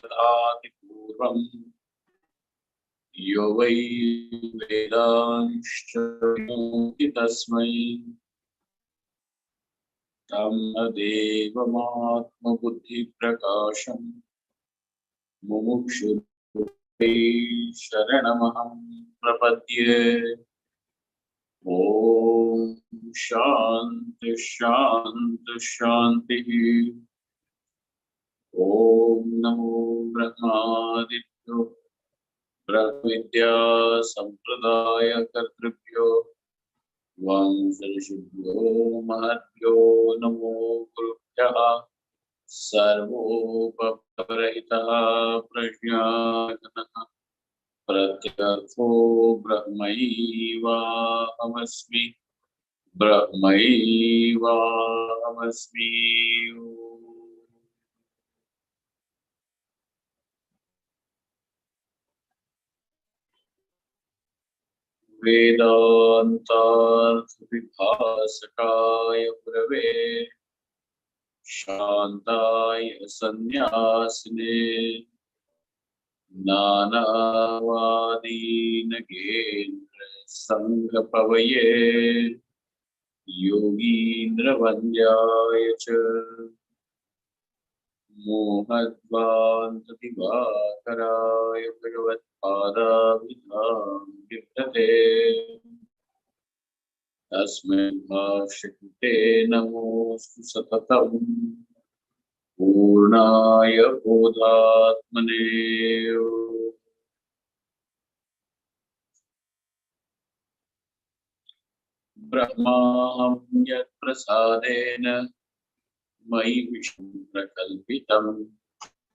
ददाति पूर्वम् यो वै वेदांश्च विमोहि तस्मै तं देवमात्मबुद्धिप्रकाशम् मुमुक्षुर्वै शरणमहं प्रपद्ये। ॐ शान्ति शान्ति शान्तिः। ॐ नमो ब्रह्मादिभ्यो ब्रह्मविद्या संप्रदाय कर्तृभ्यो वंशऋषिभ्यो महद्भ्यो नमो गुरुभ्यः। सर्वोपरहितः प्रज्ञानः प्रत्यर्थो ब्रह्मैवाहमस्मि ब्रह्मैवाहमस्मि। वेदान्तार्थविभासकाय गुरवे शान्ताय सन्न्यासिने नानावादीनगेन्द्र संघपवये योगीन्द्रवन्द्याय च मोहद्वान्तदिवाकराय भगवत्पादाभिधां विद्यते तस्मै भाष्यकृते नमोऽस्तु सततम् पूर्णाय बोधात्मने। ब्रह्माहं यत्प्रसादेन मयि विष्णु प्रकल्पितं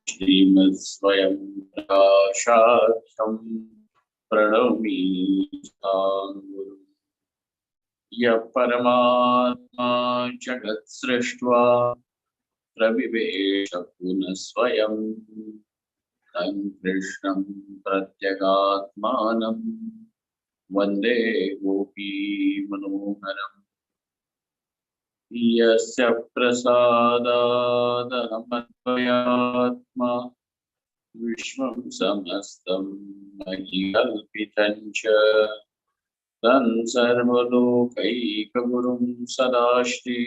श्रीमत्स्वयं प्रकाशाख्यं प्रणौमि गुरुम्। यः परमात्मा जगत् सृष्ट्वा प्रविवेश पुनः स्वयं तं कृष्णं प्रत्यगात्मानं वन्दे गोपी मनोहरम्। यस्य प्रसादादहमद्वयात्मा विश्वं समस्तं मयि कल्पितं च तं सर्वलोकैकगुरुं सदास्ति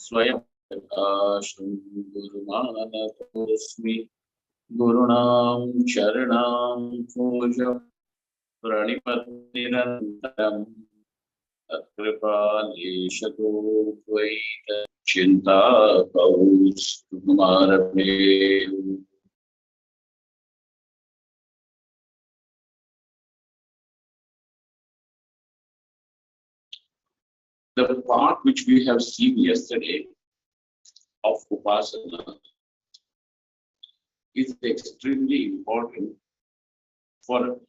स्वयं प्रकाशं गुरुमानतोऽस्मि। गुरूणां शरणां भोजं प्रणिपत्तिरन्तरम् तत्कृपालेशतो द्वैत चिन्ताकौस्तुभमारभे। The part which we have seen yesterday of Upasana is extremely important for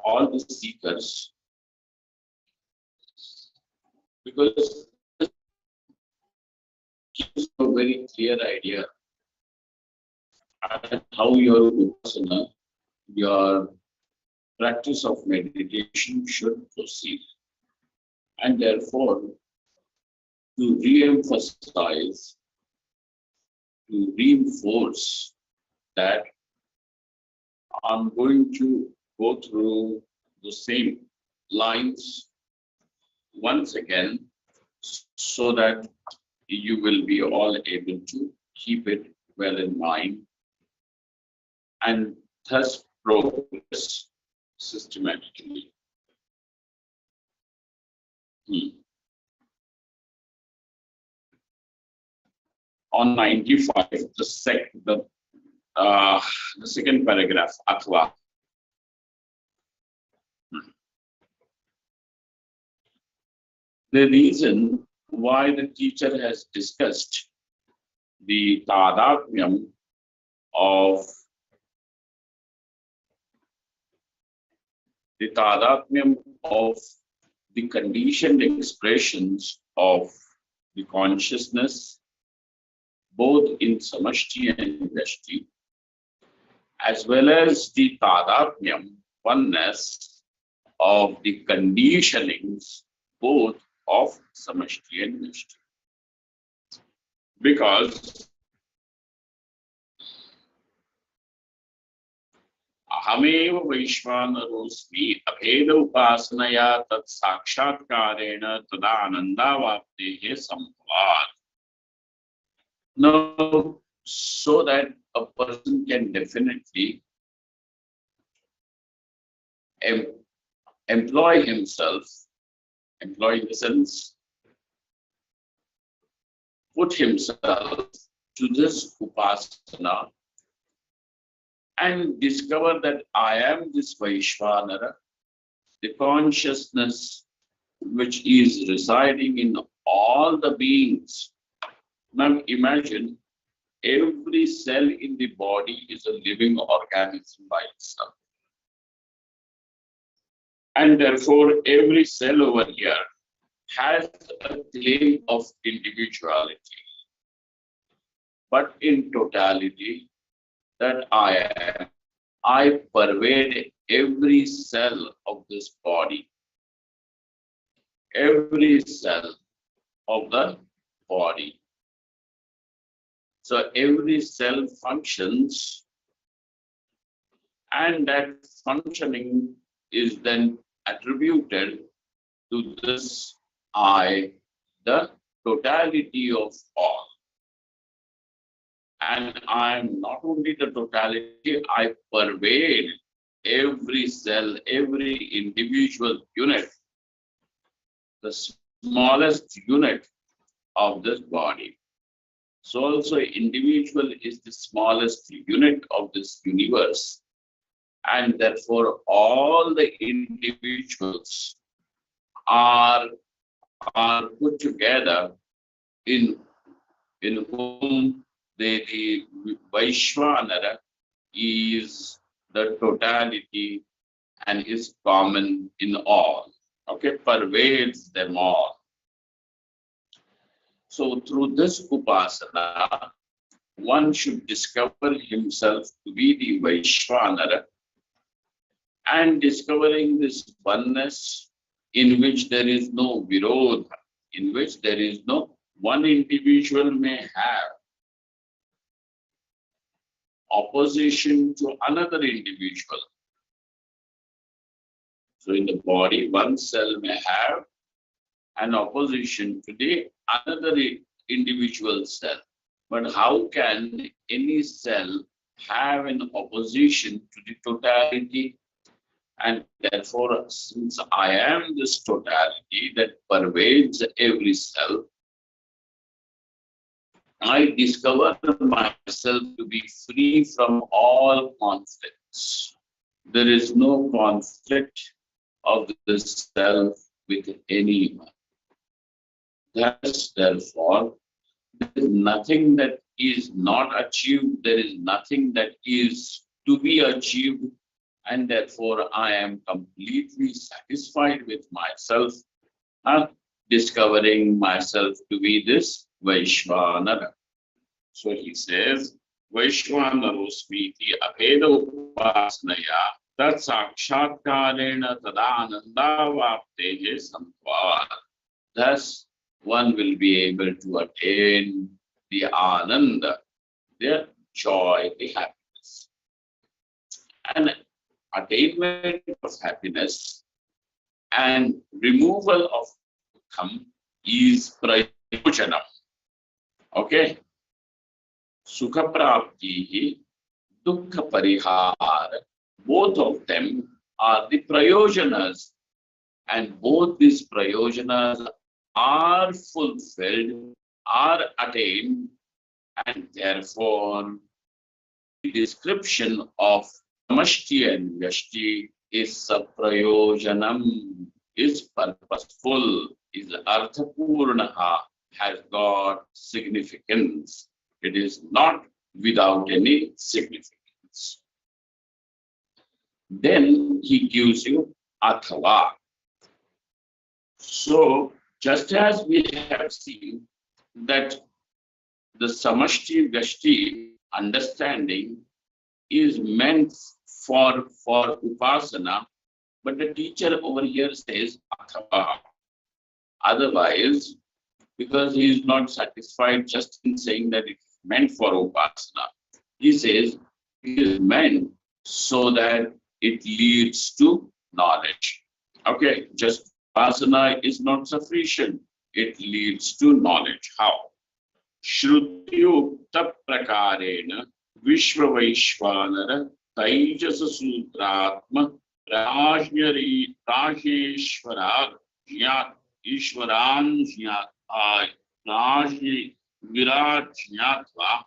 all the seekers, because it gives a very clear idea of how your Upasana, your practice of meditation should proceed. And therefore, to re-emphasize, to reinforce that, I'm going to go through the same lines once again so that you will be all able to keep it well in mind and thus progress systematically. On 95, the second paragraph, Athva. The reason why the teacher has discussed the tadatmyam of the conditioned expressions of the consciousness, both in samashti and vyashti, as well as the tadatmyam, oneness of the conditionings, both of samashti and vyashti. Because अहमेव वैश्वानरोऽस्मि अभेद उपासनया तत् साक्षात्कारेण तदानन्दावाप्तेः संभवात्. Now, so that a person can definitely employ himself, employ in the sense, put himself to this upasana and discover that I am this Vaishvanara, the consciousness which is residing in all the beings. Now imagine every cell in the body is a living organism by itself. And therefore, every cell over here has a claim of individuality. But in totality, that I pervade every cell of this body, every cell of the body. So every cell functions, and that functioning is then attributed to this I, the totality of all. And I am not only the totality, I pervade every cell, every individual unit, the smallest unit of this body. So also individual is the smallest unit of this universe. And therefore all the individuals are put together in whom the Vaishvanara is the totality and is common in all. Okay, pervades them all. So through this upasana, one should discover himself to be the Vaishvanara, and discovering this oneness in which there is no virodha, in which there is no one individual may have opposition to another individual. So in the body, one cell may have an opposition to the another individual cell. But how can any cell have an opposition to the totality? And therefore, since I am this totality that pervades every cell, I discover myself to be free from all conflicts. There is no conflict of the self with anyone. Thus, therefore, there is nothing that is not achieved, there is nothing that is to be achieved, and therefore I am completely satisfied with myself, discovering myself to be this Vaishvanara. So he says, Vaishvanarosmiti abheda upasnaya tat sakshatkarena tadanandavaptehe samtvat. Thus, one will be able to attain the ananda, the joy, the happiness. And attainment of happiness and removal of dukkha is prayojanam. Okay? Sukha praptihi, dukkha parihara. Both of them are the prayojanas, and both these prayojanas are fulfilled, are attained, and therefore the description of samashti and vyashti is saprayojanam, is purposeful, is arthapurnaha, has got significance. It is not without any significance. Then he gives you athava. So, just as we have seen that the samashti vyashti understanding is meant for upasana, but the teacher over here says athava. Otherwise, because he is not satisfied just in saying that it is meant for upasana, he says it is meant so that it leads to knowledge. Okay, just upasana is not sufficient. It leads to knowledge. How? Shrutiyukta prakarena Vishwavaishvanara Taijasa Sutratma Rajeshwara Jnat Ishwaran Jnat Raji Virat Jnatva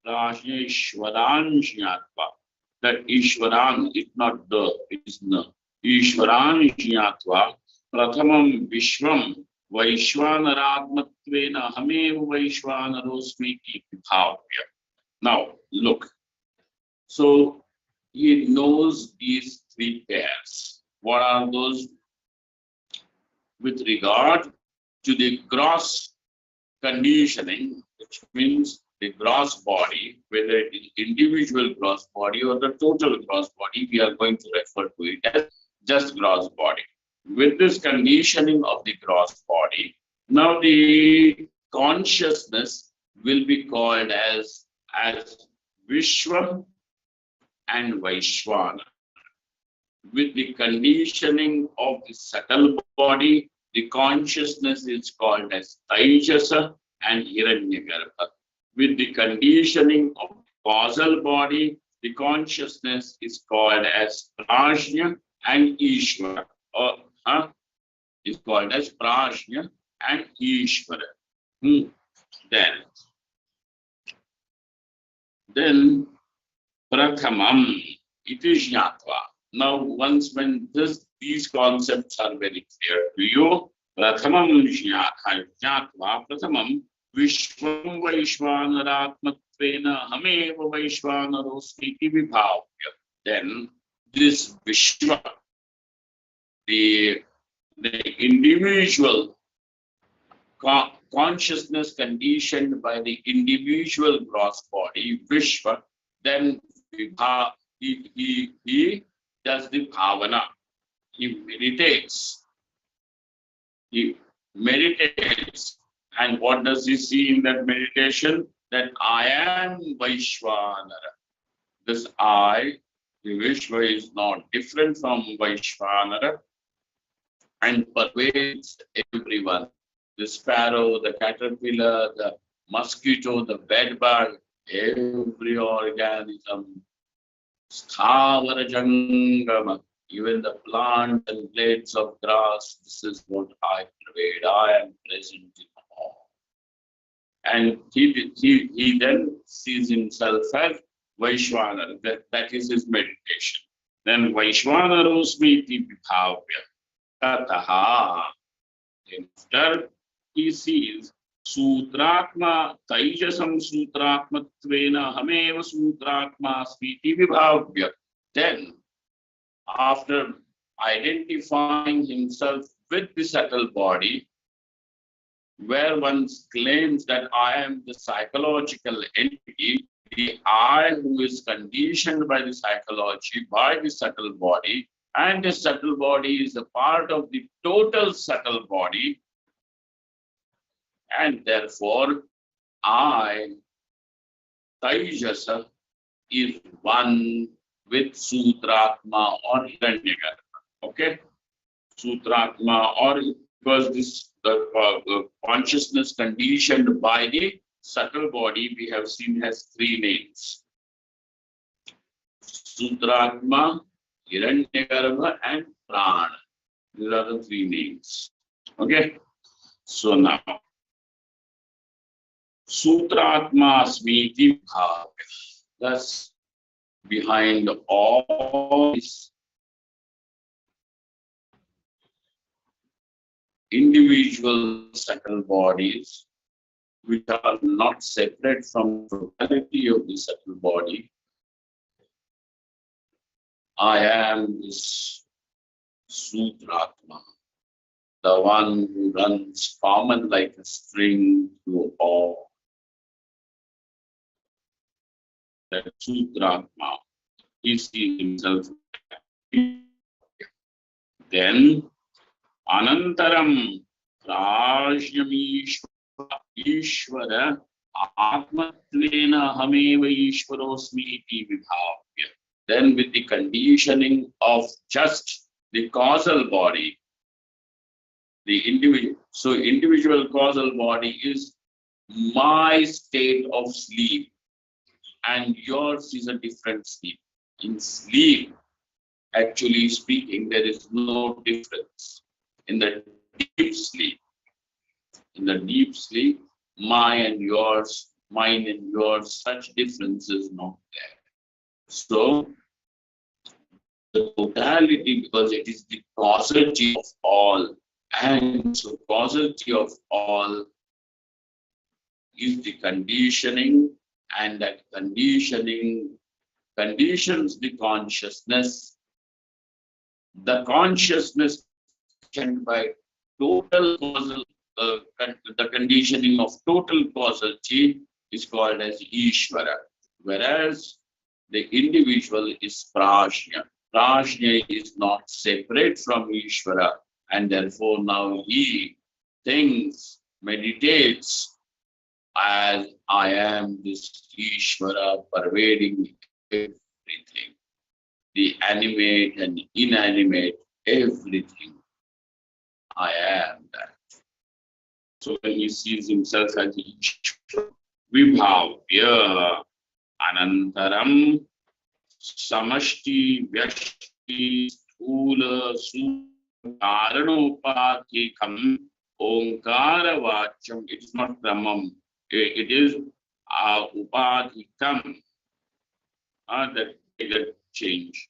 Rajeshwaran Jnatva. That Ishwaran is not the, it is the Ishwaran Jnatva Prathamam Vishwam Vaishwanaratmatvena Hamev Vaishwanarosmiti Bhavya. Now, look. So, he knows these three pairs. What are those? With regard to the gross conditioning, which means the gross body, whether it is individual gross body or the total gross body, we are going to refer to it as just gross body. With this conditioning of the gross body, now the consciousness will be called as Vishwa and Vaishwana. With the conditioning of the subtle body, the consciousness is called as Taijasa and Hiranyagarbha. With the conditioning of the causal body, the consciousness is called as Prajna and Ishvara. Is called as Prajna and Ishvara. Then Prathamam iti jnatva. Now, once when these concepts are very clear to you, Prathamam jnatva, Prathamam Vishwam Vaishwanaratmatvena Hameva Vaishwanarosmiti Vibhavya. Then this Vishwa, the individual consciousness conditioned by the individual gross body, Vishwa, then he does the bhavana. He meditates. He meditates. And what does he see in that meditation? That I am Vaishwanara. This I, the Vishwa, is not different from Vaishwanara and pervades everyone. The sparrow, the caterpillar, the mosquito, the bedbug, every organism, Sthavara Jangama, even the plant and blades of grass, this is what I pervade. I am present in all. And he then sees himself as Vaishwanara. That is his meditation. Then Vaishwanarosmiti Vibhavya. Tataha. After he sees Sutratma Taijasam Sutratmatvena Hameva Sutratma Smiti Vibhavya. Then, after identifying himself with the subtle body, where one claims that I am the psychological entity, the I who is conditioned by the psychology, by the subtle body, and the subtle body is a part of the total subtle body, and therefore I, Taijasa, is one with Sutratma or Hiranyagarbha. Okay? Sutratma, or because the consciousness conditioned by the subtle body we have seen has three names: Sutratma, Hiranyagarbha, and Prana. These are the three names. Okay? So now, Sutratma Smiti Bhavya. Thus, behind all these individual subtle bodies, which are not separate from the totality of the subtle body, I am this Sutratma, the one who runs common like a string through all. That Sutratma, he sees himself. Then Anantaram Rajyamishvara Atmatvena hameva ishvarosmi iti vibhavya. Then with the conditioning of just the causal body, the individual, so individual causal body is my state of sleep and yours is a different sleep. In sleep, actually speaking, there is no difference. In the deep sleep, my and yours, mine and yours, such difference is not there. So the totality, because it is the causality of all, and so causality of all is the conditioning, and that conditioning conditions the consciousness. The consciousness conditioned by total causal, the conditioning of total causality is called as Ishvara, whereas the individual is Prajna. Prajna is not separate from Ishvara, and therefore now he thinks, meditates as I am this Ishvara pervading everything, the animate and inanimate, everything. I am that. So when he sees himself as Ishvara, Vibhavya, Anantaram, Samashti, Vyashti, Sthula, Karanopathikham, Omkara Vacham. It is not Brahmam. It is Upadhikam. That change.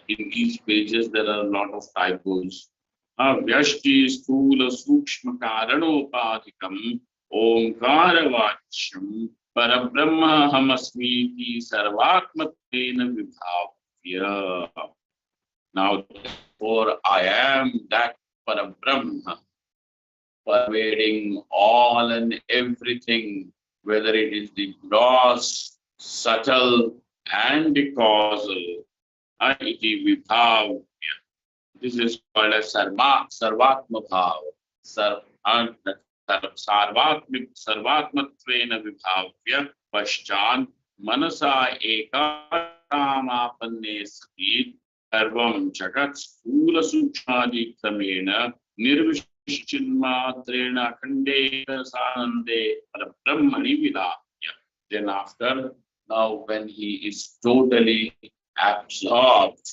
In these pages, there are a lot of typos. Vyashti, Sthula, Sukshma, Karanopathikham, Omkara Vacham, Parabrahma Hamasmiti, Sarvatmatvena Vibhavya. Now, therefore, I am that Parabrahma, pervading all and everything, whether it is the gross, subtle, and the causal. Iti Vibhavya. This is called as Sarvatma Bhav. Sarvatmatvena Vibhavya Paschan Manasa Ekamapanne Sati Sarvam Jagat Sthula Sukshmadi Kramena Nirvishchinmatrena Khande Sanande Parabrahmani Vidapya. Then after, now when he is totally absorbed,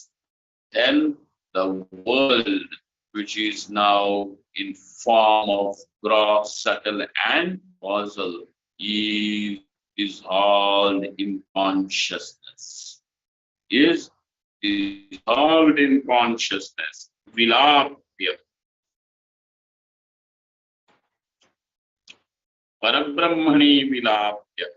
then the world, which is now in form of gross, subtle, and causal, is dissolved in consciousness. Is dissolved in consciousness. Vilapya. Parabrahmani vilapya.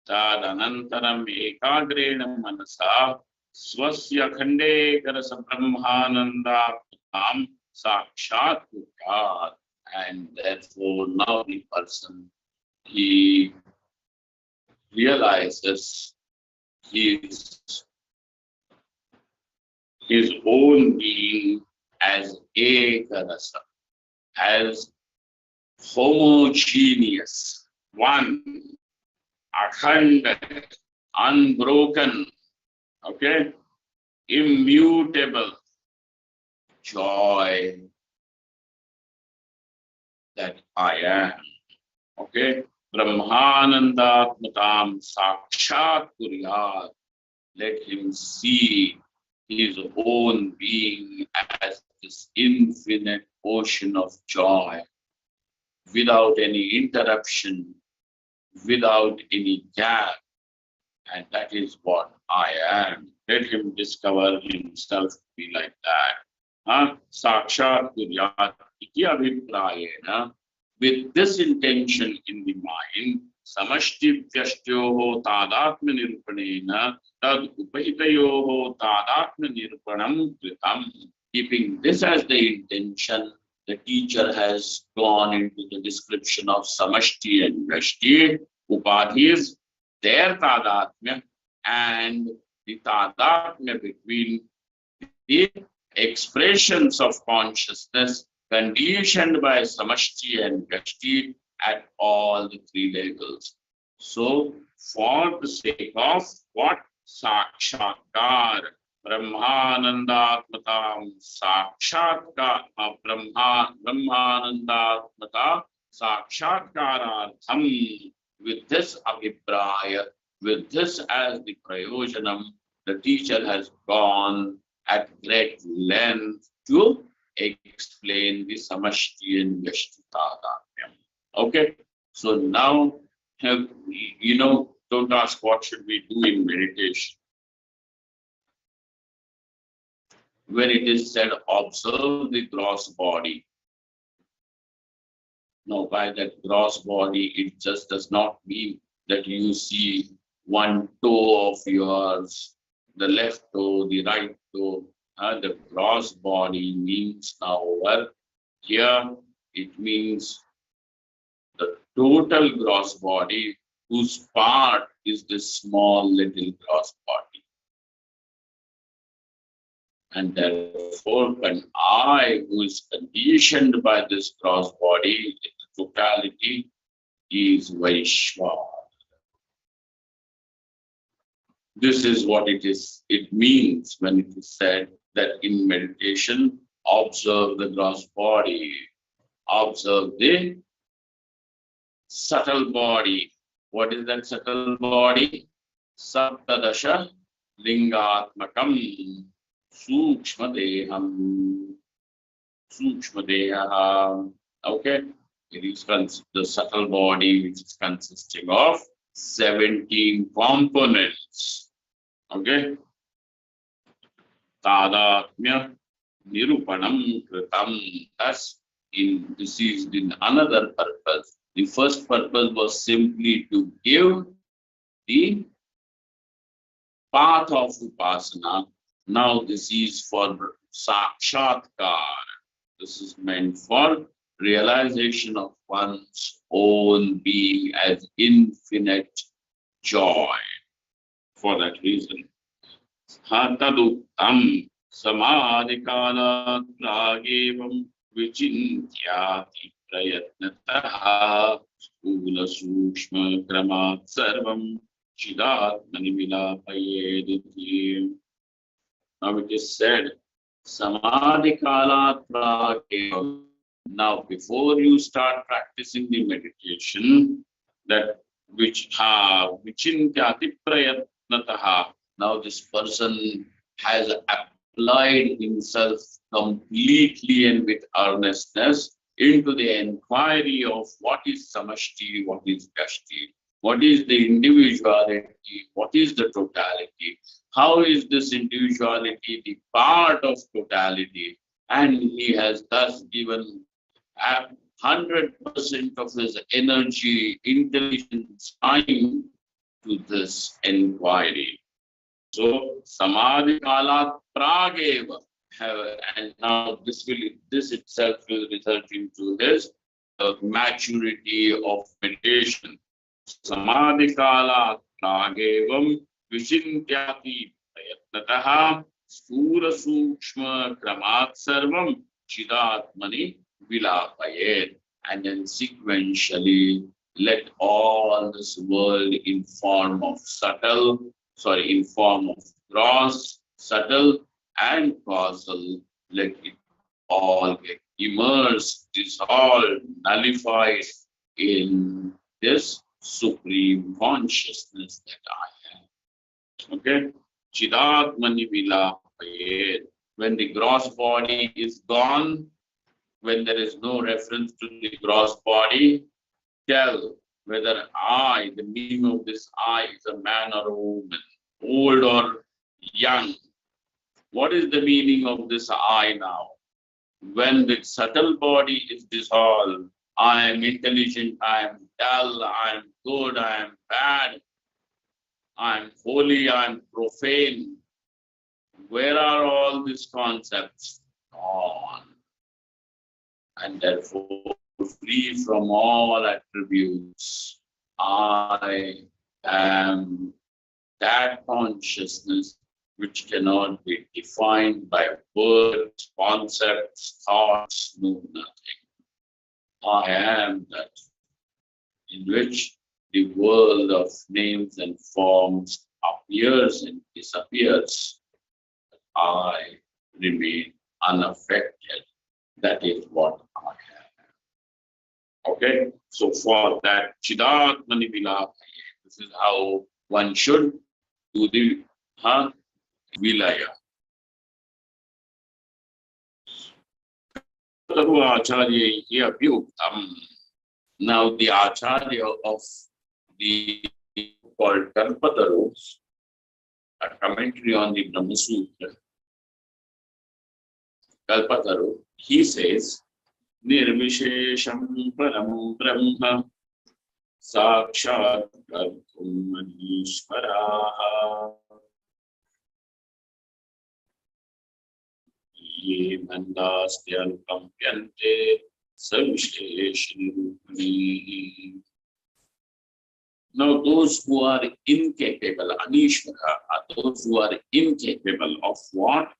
Tadanantaram ekagrena manasa swasya khande karasa brahmanandapam sakshat kuryat. And therefore now the person, he realizes his own being as ekarasa, as homogeneous, one, akhanda, unbroken, okay, immutable joy that I am, okay, Brahmanandatmatam sakshat kuryat. Let him see his own being as this infinite ocean of joy, without any interruption, without any gap. And that is what I am. Let him discover himself to be like that. Sakshat Kuryat iti abhiprayena. With this intention in the mind, Samashti Vyashtyoho Tadatma Nirupanena Tad Upahitayoho Tadatma Nirupanam Kritam. Keeping this as the intention, the teacher has gone into the description of Samashti and Vyashti, Upadhis, their Tadatma, and the Tadatma between the expressions of consciousness conditioned by Samashti and Vyashti at all the three levels. So, for the sake of what? Sakshatkar. Brahmanandatmatam Sakshatkar Brahmanandatmata Sakshatkarartham. With this abhipraya, with this as the prayojanam, the teacher has gone at great length to explain the samashti and yashtitadhyam. Okay, so now have don't ask what should we do in meditation. When it is said, observe the gross body. Now, by that gross body, it just does not mean that you see one toe of yours, the left toe, the right toe. The gross body means now over here, it means the total gross body, whose part is this small little gross body. And therefore, when I, who is conditioned by this gross body, the totality is Vaishwa. This is what it is. It means when it is said that in meditation, observe the gross body, observe the subtle body. What is that subtle body? Saptadasha lingatmakam sukshma deham. Sukshma deha. Okay, it is the subtle body which is consisting of 17 components. Okay, tadatmya nirupanam kritam. Thus, this is in another purpose. The first purpose was simply to give the path of upasana. Now this is for sakshatkar. This is meant for realization of one's own being as infinite joy. For that reason, Hataduktam samadhikalat pragevam vichintyati prayatnataha sthula sukshma kramat sarvam chidatmani vilapayediti. Now it is said, Samadhi kalat pragevam. Now, before you start practicing the meditation, that vichintyati prayatnataha. Now, this person has applied himself completely and with earnestness into the inquiry of what is samashti, what is vyashti, what is the individuality, what is the totality, how is this individuality the part of totality, and he has thus given 100% of his energy, intelligence, time to this inquiry. So samadhi kalat prageva, and now this itself will result into his maturity of meditation. Samadhi kalat pragevam vishintyati prayatnataha sthula sukshma kramat sarvam chidatmani vilapayet. And then sequentially let all this world in form of gross, subtle, and causal, let it all get immersed, dissolved, nullified in this supreme consciousness that I am. Okay? Chidatmani vilapayet. When the gross body is gone, when there is no reference to the gross body, tell whether the meaning of this I is a man or a woman, old or young. What is the meaning of this I now? When the subtle body is dissolved, I am intelligent, I am dull, I am good, I am bad, I am holy, I am profane. Where are all these concepts? Gone. And therefore, free from all attributes, I am that consciousness which cannot be defined by words, concepts, thoughts, no nothing. I am that in which the world of names and forms appears and disappears, I remain unaffected. That is what I have. Okay, so for that Chidatmani Vilaya, this is how one should do the Vilaya. Acharya Abhyuktam. Now the Acharya of the called Kalpataru, a commentary on the Brahma Sutra, Kalpataru, he says, Nirvishesham Param Brahma Sakshat Kartum Manishvaraha Ye Mandastyan Kampyante Savisheshin. Now, those who are incapable, Anishvara, are those who are incapable of what?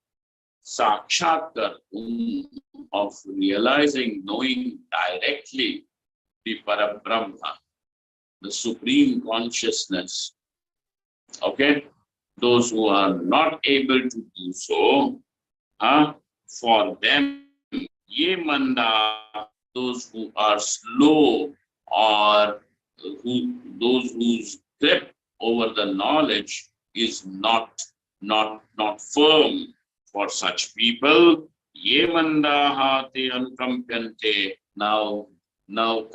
Sakshatkar, of realizing, knowing directly the Parabrahma, the Supreme Consciousness. Okay? Those who are not able to do so, for them, ye manda, those who are slow or those whose grip over the knowledge is not firm, for such people, ye mandaha te anukampyante. Now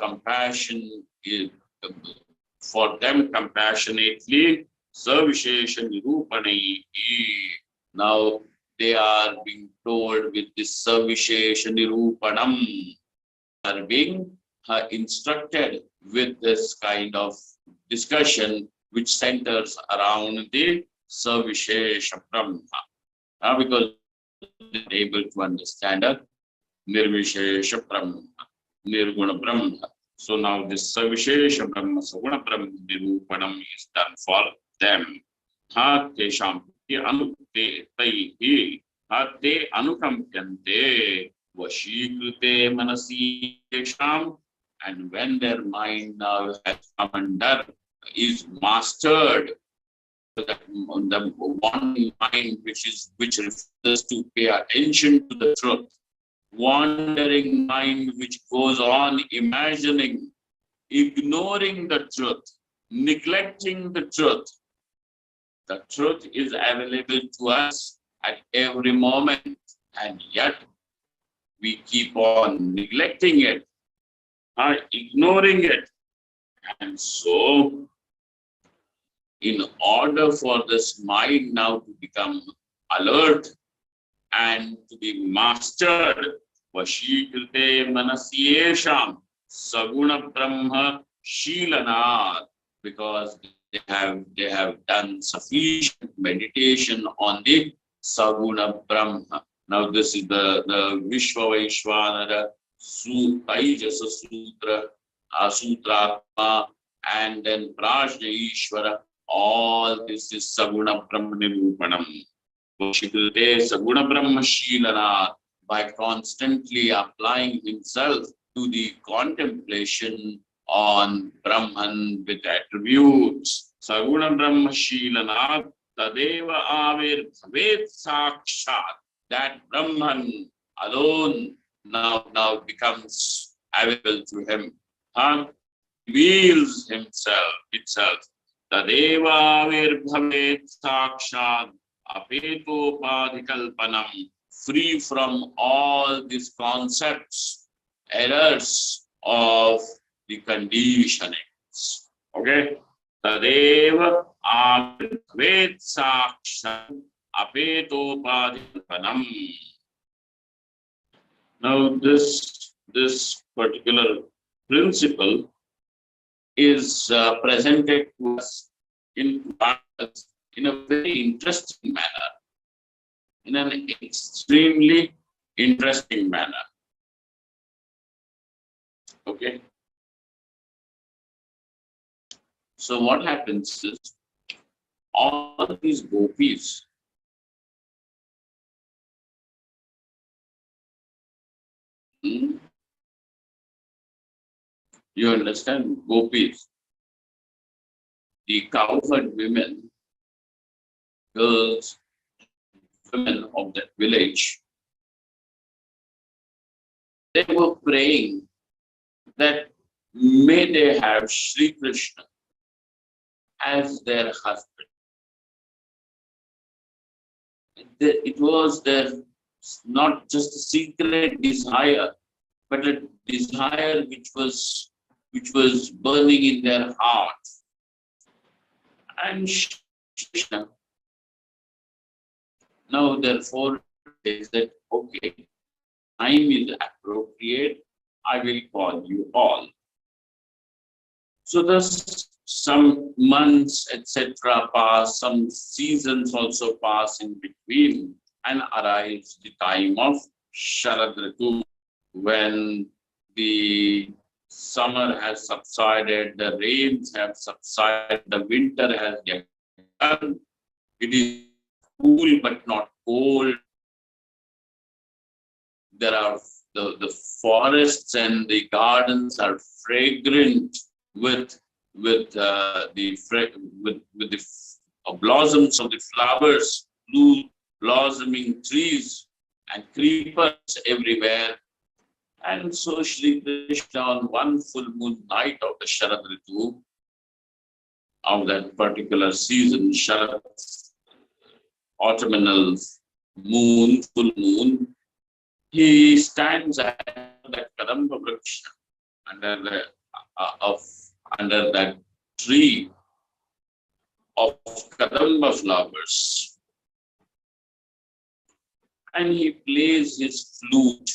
compassion is for them compassionately, Savishesha Nirupani. Now they are being told with this Savishesha Nirupanam, are being instructed with this kind of discussion which centers around the Savishesha Brahma. Because they are able to understand a Nirvishesha Brahma, Nirguna Brahma. So now this Savishesha Brahma, Saguna Brahma Nirupanam is done for them. Tesham Anukte Taihi, Te Anukampyante, Vashikrute Manasi Tesham, and when their mind now has come under, is mastered, so that the one mind which refuses to pay attention to the truth, wandering mind which goes on imagining, ignoring the truth, neglecting the truth. The truth is available to us at every moment, and yet we keep on neglecting it, ignoring it. And so, in order for this mind now to become alert and to be mastered, Vashikrite Manasyesham Saguna Brahma Shilanat, because they have done sufficient meditation on the Saguna Brahma. Now this is the Vishwa Vaishwanara Taijasa Sutra, Sutratma, and then Prajna Ishvara. All this is Saguna Brahma Nirupanam. Vashikrite Saguna Brahma Shilana, by constantly applying himself to the contemplation on Brahman with attributes. Saguna Brahma Shilana Tadeva Avir Bhavet Sakshat. That Brahman alone now becomes available to him. Reveals itself. Tadeva Avir Bhavet Sakshat. Apetopadhikalpanam, free from all these concepts, errors of the conditionings. Okay? Tadeva avidvet sakshat apetopadhikalpanam. Now this particular principle is presented to us in a very interesting manner, in an extremely interesting manner. Okay. So what happens is, all these gopis, you understand, gopis, the cowherd women, girls, women of that village, they were praying that may they have Sri Krishna as their husband. It was their not just a secret desire, but a desire which was burning in their heart. And Krishna now therefore says that okay, time is appropriate, I will call you all. So thus some months, etc. pass, some seasons also pass in between, and arrives the time of Sharad Ritu, when the summer has subsided, the rains have subsided, the winter has begun. It is cool but not cold. There are the forests and the gardens are fragrant with with the blossoms of the flowers, blue blossoming trees and creepers everywhere. And so Shri Krishna on one full moon night of the Sharad Ritu of that particular season, Sharad autumnal moon, full moon, he stands at that Kadamba Vriksha under the under that tree of Kadamba flowers, and he plays his flute.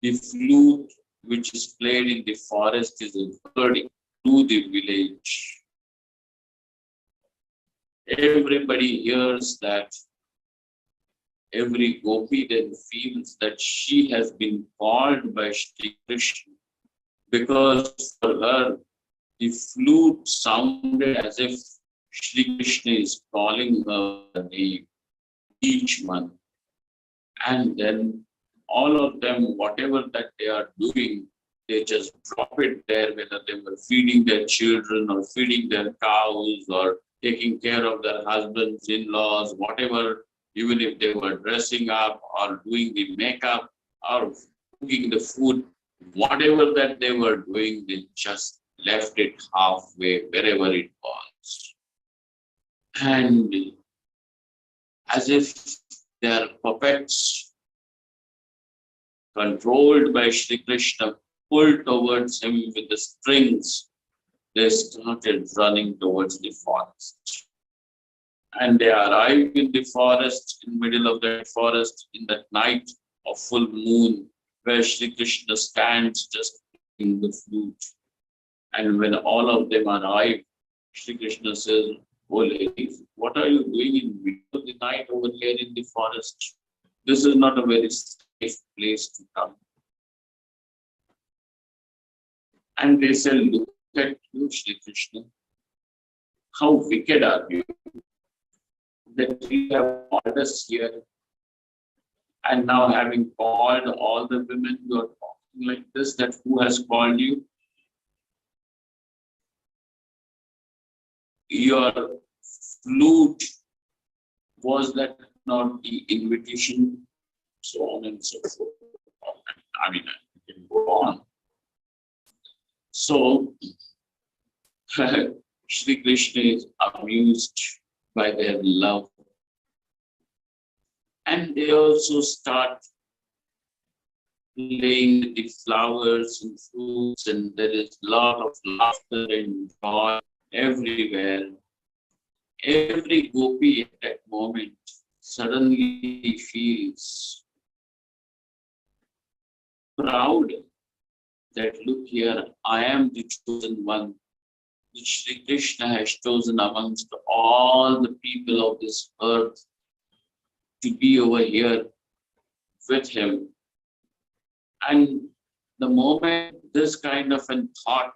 The flute which is played in the forest is heard through the village. Everybody hears that. Every gopi then feels that she has been called by Shri Krishna, because for her the flute sounded as if Shri Krishna is calling her name each month. And then all of them, whatever that they are doing, they just drop it there, whether they were feeding their children or feeding their cows or taking care of their husbands, in-laws, whatever, even if they were dressing up or doing the makeup or cooking the food, whatever that they were doing, they just left it halfway, wherever it was. And as if they are puppets controlled by Shri Krishna, pulled towards him with the strings, they started running towards the forest. And they arrive in the forest, in the middle of that forest, in that night of full moon, where Shri Krishna stands just playing the flute. And when all of them arrive, Shri Krishna says, "Oh ladies, what are you doing in the middle of the night over here in the forest? This is not a very safe place to come." And they say, "Look at you, Shri Krishna. How wicked are you? That you have called us here, and now having called all the women, you are talking like this, that who has called you? Your flute, was that not the invitation?" So on and so forth. I mean, I can go on. So Shri Krishna is amused by their love, and they also start playing with the flowers and fruits, and there is a lot of laughter and joy everywhere. Every gopi at that moment suddenly feels proud that, look here, I am the chosen one. That Shri Krishna has chosen amongst all the people of this earth to be over here with him. And the moment this kind of a thought,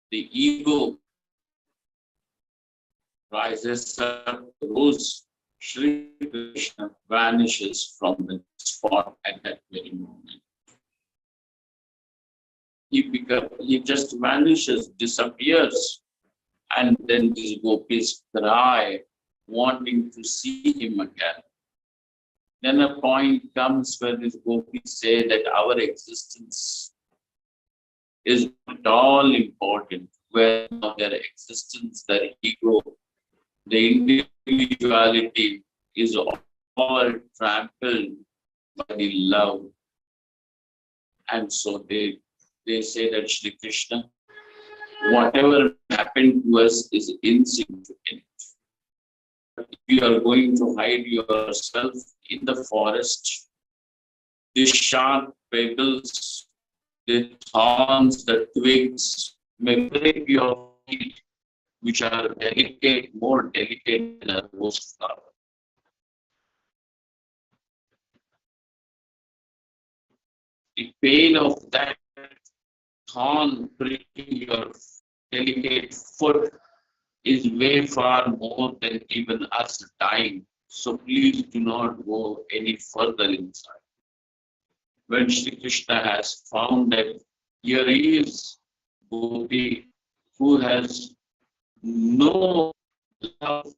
the ego rises up, rose, Shri Krishna vanishes from the spot at that very moment. He just vanishes, disappears. And then these gopis cry, wanting to see him again. Then a point comes where these gopis say that our existence is not at all important, where now their existence, their ego, the individuality is all trampled by the love. And so they say that Shri Krishna, whatever happened to us is insignificant. If you are going to hide yourself in the forest, the sharp pebbles, the thorns, the twigs may break your feet, which are delicate, more delicate than a rose flower. The pain of that thorn pricking your delicate foot is way far more than even us dying. So please do not go any further inside. When Sri Krishna has found that here is Gopi who has no love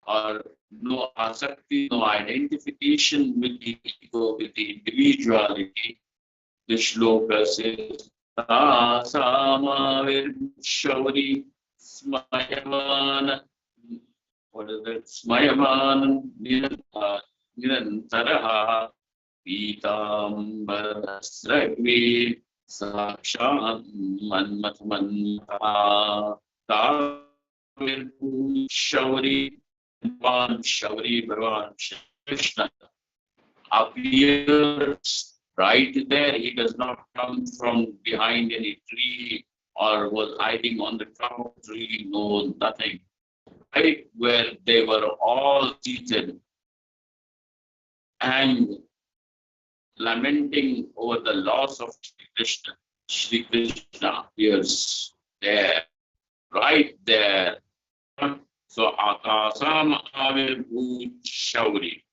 or no asakti, no identification with the ego, with the individuality, the shloka says, Tasamavir Shauri Smayamana. What is that? Smayaman Nirantaraha Pitambarasragvi Sakshan Manmatmanmaha Tavir Shauri Bhagavan Krishna appears right there. He does not come from behind any tree or was hiding on the top of the tree, no, nothing. Right where they were all seated and lamenting over the loss of Sri Krishna appears there, right there. So Akasam Avirbhut Shauri,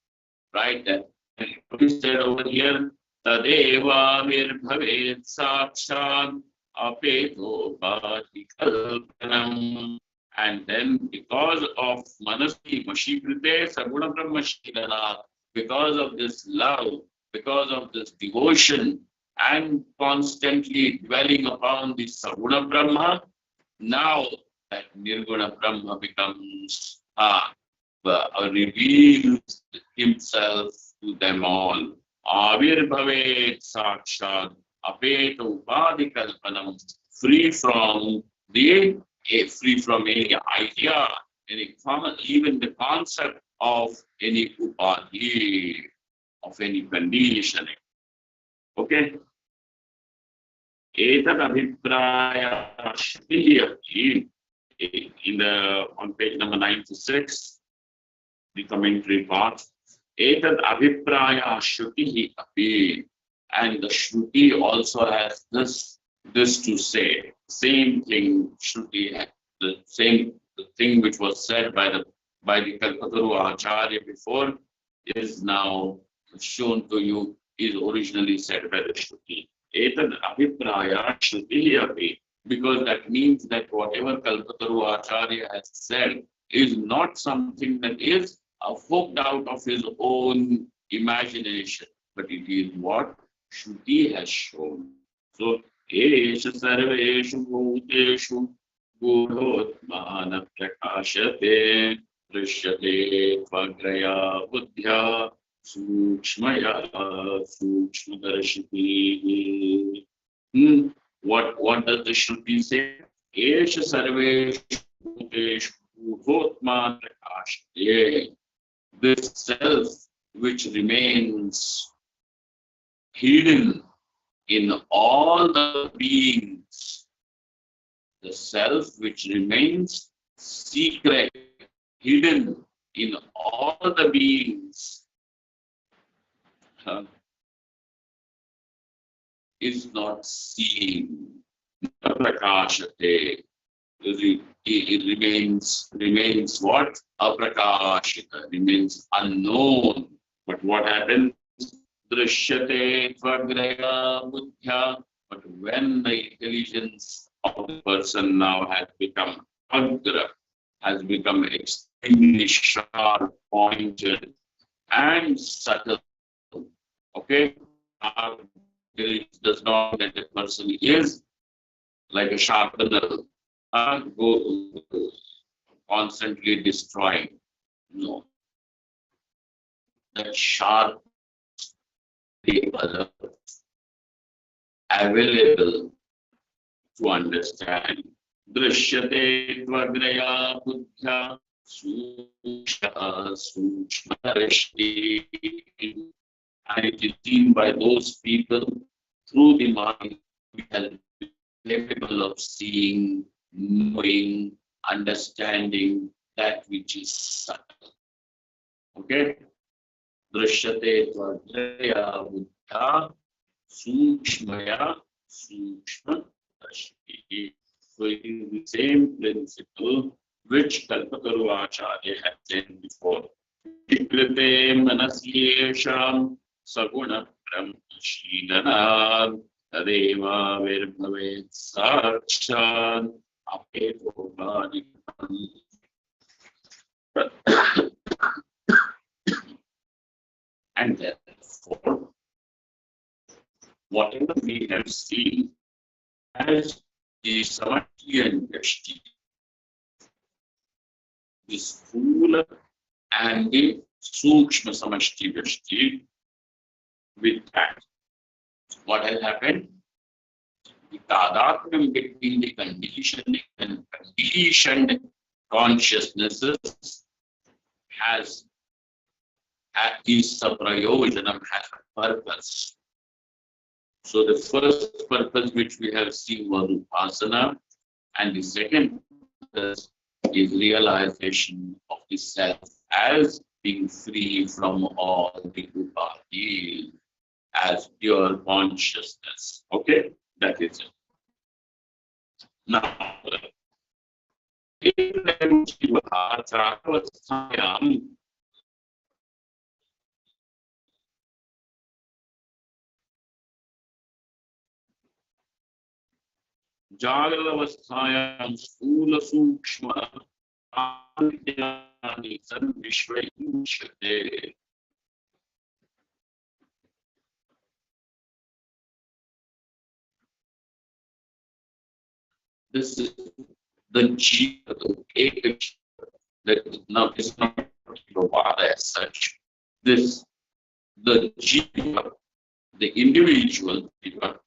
right there. And it said over here, Tadeva Virbhavet Sakshan Apeto Bhati Kalpanam. And then because of Manasi Mashikrite Saguna Brahmashilana, because of this love, because of this devotion, and constantly dwelling upon the Saguna Brahma, now that Nirguna Brahma becomes reveals himself to them all. Avirbhavet Sakshat Apeta Upadhi Kalpanam, free from the free from any idea, any common, even the concept of any upadhi, of any conditioning. Okay? Etad abhipraya shriya in the on page number 96, the commentary part. Etad abhipraya shruti api, and the shruti also has this to say. Same thing shruti, the thing which was said by the Kalpataru Acharya before is now shown to you, is originally said by the shruti. Etad abhipraya shruti api, because that means that whatever Kalpataru Acharya has said is not something that is hooked out of his own imagination, but it is what Shruti has shown. So, Esha Sarveshu Bhuteshu Gurotmana Prakashate Drishyate Tvagraya Buddhya Sukshmaya Sukshmadarshiti. What does the Shruti say? Esha Sarveshu Bhuteshu Gurotmana Prakashate. This self which remains hidden in all the beings, the self which remains secret, hidden in all the beings, is not seen. Prakashate. It remains what? Aprakashita, remains unknown. But what happens? Drishyate tvagraya buddhya. But when the intelligence of the person now has become Agra has become extremely sharp, pointed, and subtle. Okay? It does not mean that a person is like a sharpener, go constantly destroying. No, that sharp, alert, available to understand. Drishyate tvagraya buddhya sukshma. And it is seen by those people through the mind we are capable of seeing, knowing, understanding that which is subtle. Okay? Drishyate tvadrya buddha sukshmaya sukshma drashti. So it is the same principle which Kalpataru Acharya had said before. Vikrite manasyesham saguna brahmashilana tadeva virbhavet sakshan apeto bhadikam. And therefore, whatever we have seen as the Samatya and Yashti, this Sthula and the Sukshma Samashti Yashti, with that, what has happened? The tadatmyam between the conditioning and conditioned consciousnesses has is saprayojanam, has a purpose. So the first purpose which we have seen was upasana, and the second purpose is realization of the self as being free from all the upadhi, as pure consciousness. Okay, that is it. Now, Jagravasthayam Sthula Sukshma Adhyani Sarvishvayushate. This is the Jiva, the Ekach, that now is not Vada as such. This, the Jiva, the individual Jiva,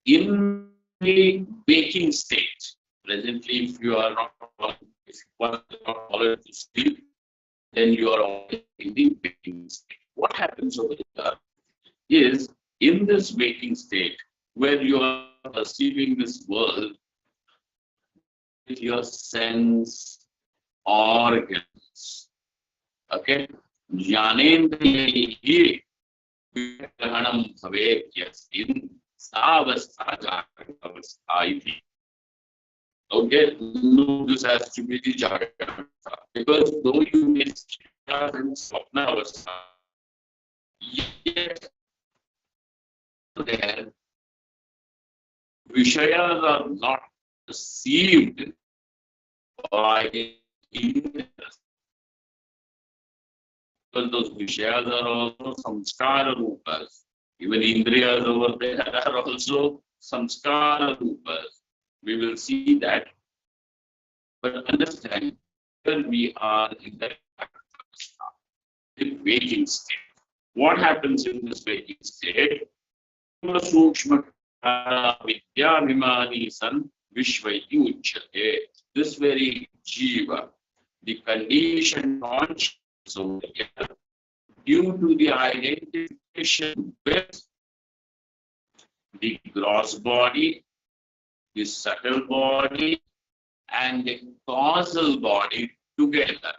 in the waking state. Presently, if you are not, if one is not followed to sleep, then you are already in the waking state. What happens over here is in this waking state where you are perceiving this world with your sense organs. Okay? Jnanendriye Grahanam Bhavet Yastin Savastha Jagravastha iti. Okay, no, this has to be the Jagravastha. Because though you may see in Swapna Avastha, yet there Vishayas are not perceived by Indriyas. Because those Vishayas are also samskara rupas. Even Indriyas over there are also samskara rupas. We will see that. But understand, when we are in the waking state, what happens in this waking state? Sukshma Vidyabhimani San Vishvaiti Uchyate. This very Jiva, the conditioned consciousness over here, due to the identification with the gross body, the subtle body, and the causal body together,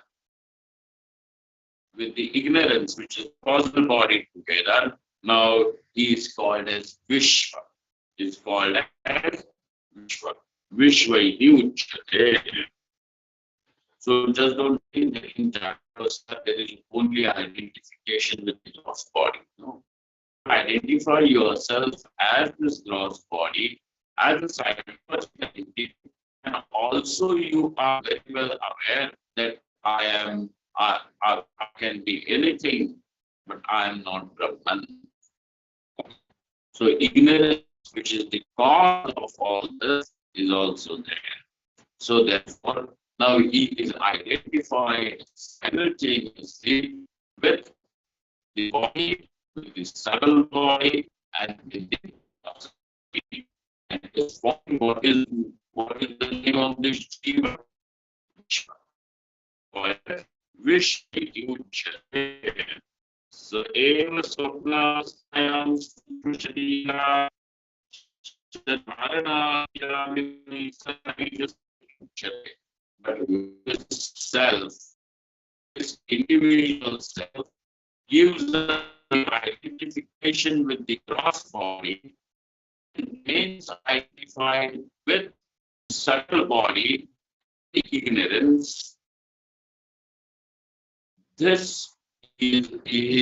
with the ignorance which is causal body together, now he is called as Vishwa. He is called as Vishwa. Vishwa iti uchyate. So just don't think that in Jagravastha there is only identification with the gross body. No. Identify yourself as this gross body, as a psychological entity, and also you are very well aware that I can be anything, but I am not Brahman. So ignorance, which is the cause of all this, is also there. So therefore, now he is identified simultaneously with the body, with the subtle body, and with the body. And this form, what is the name of this Jiva? Vishnuchate. So eva swapnavasthayam sushadina but this self, this individual self, gives us the identification with the gross body, remains identified with subtle body, the ignorance. This is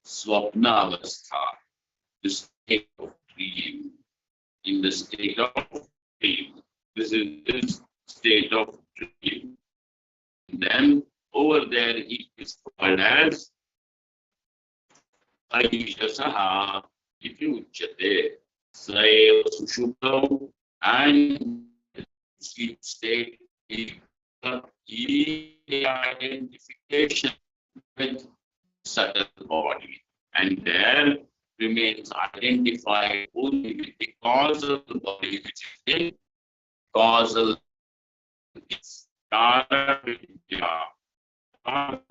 swapnavastha, the state of dream. In the state of dream, this is this state of dream. Then over there it is called as Aishasaha iti uchyate. Saeva sushuptam, and sleep state is the identification with subtle body, and there remains identified only with the causal body, which is the causal Kara Vidya.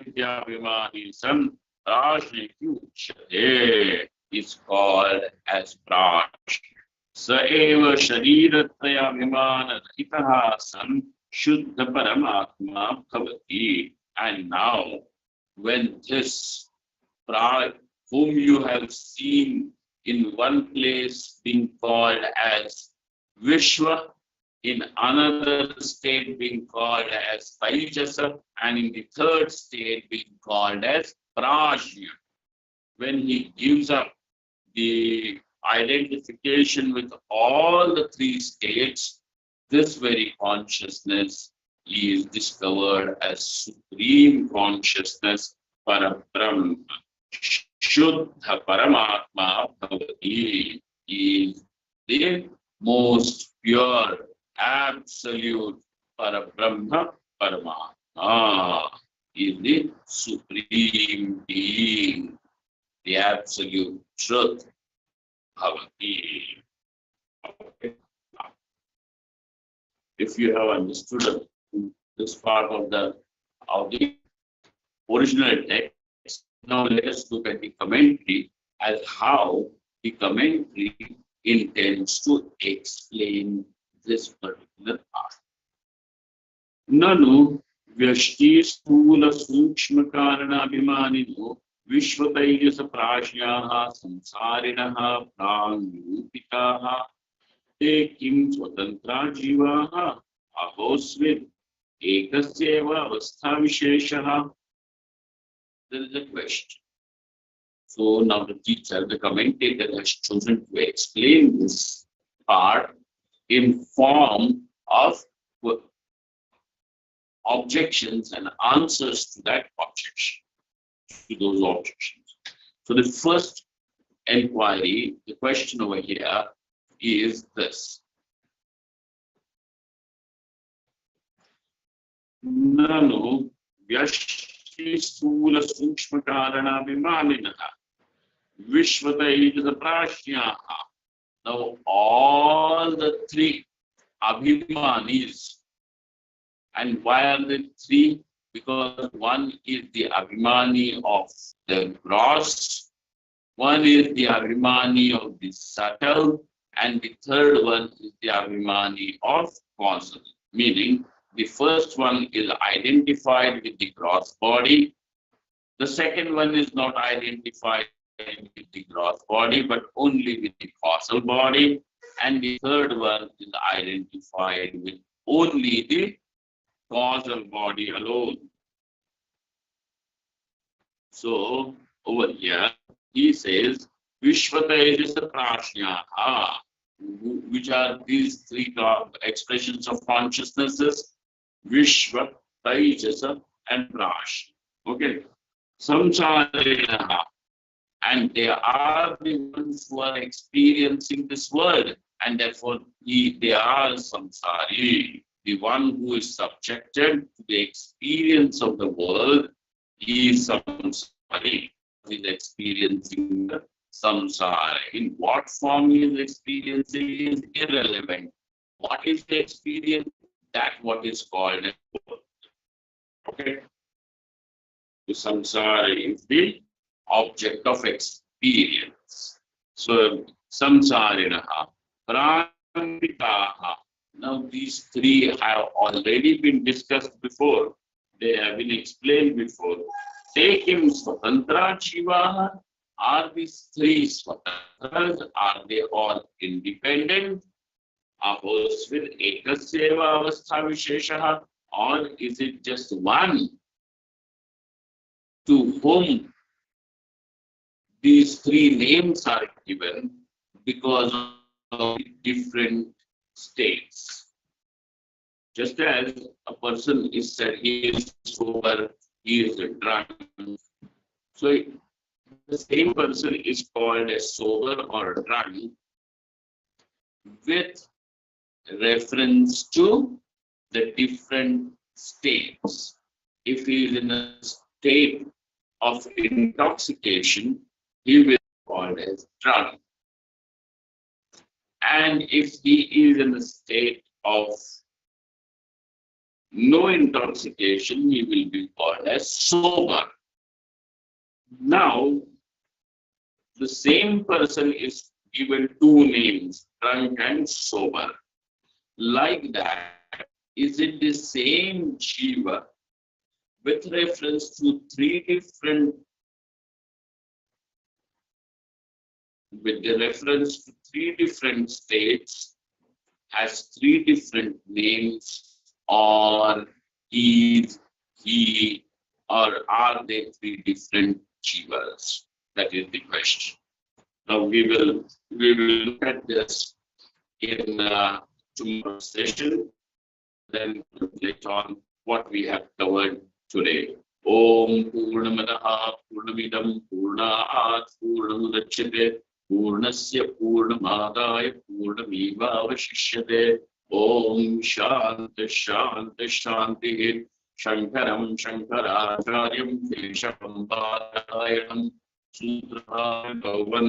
Vidya Vimani San Rashi Uchate is called as Praj. Saeva Sharirataya Vimana Hitaha San Shuddha Paramatma Bhavati. And now, when this Praj, whom you have seen in one place being called as Vishwa, in another state being called as Parijasa, and in the third state being called as Prajna. When he gives up the identification with all the three states, this very consciousness is discovered as supreme consciousness, Parabrahma. Shuddha Paramatma Bhavati is the most pure, absolute Parabrahma Paramatma, is the supreme being, the absolute truth, Bhavati. Okay. If you have understood this part of the original text, now let us look at the commentary as how the commentary intends to explain this particular part. Nanu vyashti sthula sukshma karanabhimanino vishvatailyasa prashyaha samsarinaha pranyupitaha te kim swatantra jivaha ahosvit ekasyeva avastha visheshaha. There is a question. So now the teacher, the commentator, has chosen to explain this part in form of objections and answers to that objection, to those objections. So the first inquiry, the question over here is this. Nanu vyashti sthula sukshma karanabhimaninaha vishvataijasa prashyaha. Now all the three abhimanis. And why are the three? Because one is the abhimani of the gross, one is the abhimani of the subtle, and the third one is the abhimani of causal. Meaning, the first one is identified with the gross body, the second one is not identified with the gross body, but only with the causal body, and the third one is identified with only the causal body alone. So over here he says Vishvatejasa Prashyaha. which are these three expressions of consciousnesses: Vishwa, Taijasa, and Prash. Okay. Samsarinaha. And they are the ones who are experiencing this world, and therefore they are samsari. The one who is subjected to the experience of the world is samsari. He is experiencing the samsara. In what form he is experiencing is irrelevant. What is the experience? That what is called a world. Okay. The samsara is the object of experience. So, samsarinaha, pranitaha. Now, these three have already been discussed before. They have been explained before. Take him swatantra jivaha. Are these three swatantras? Are they all independent? Ahosvir ekasyeva avastha visheshaha. Or is it just one to whom these three names are given because of different states? Just as a person is said he is sober, he is drunk. So the same person is called as sober or drunk with reference to the different states. If he is in a state of intoxication, he will be called as drunk. And if he is in a state of no intoxication, he will be called as sober. Now, the same person is given two names, drunk and sober. Like that, is it the same jiva with reference to three different states, has three different names, or is he, or are they three different jivas? That is the question. Now we will look at this in tomorrow's session, then reflect on what we have covered today. Om Purnamadaha Purnamidam Purnat Purnamudachyate Purnasya Purnamadaya Purnamevavashishyate. Om Shanti Shanti Shanti. Shankaram Shankaracharyam Keshavam Bharayanam Sutra Bhavan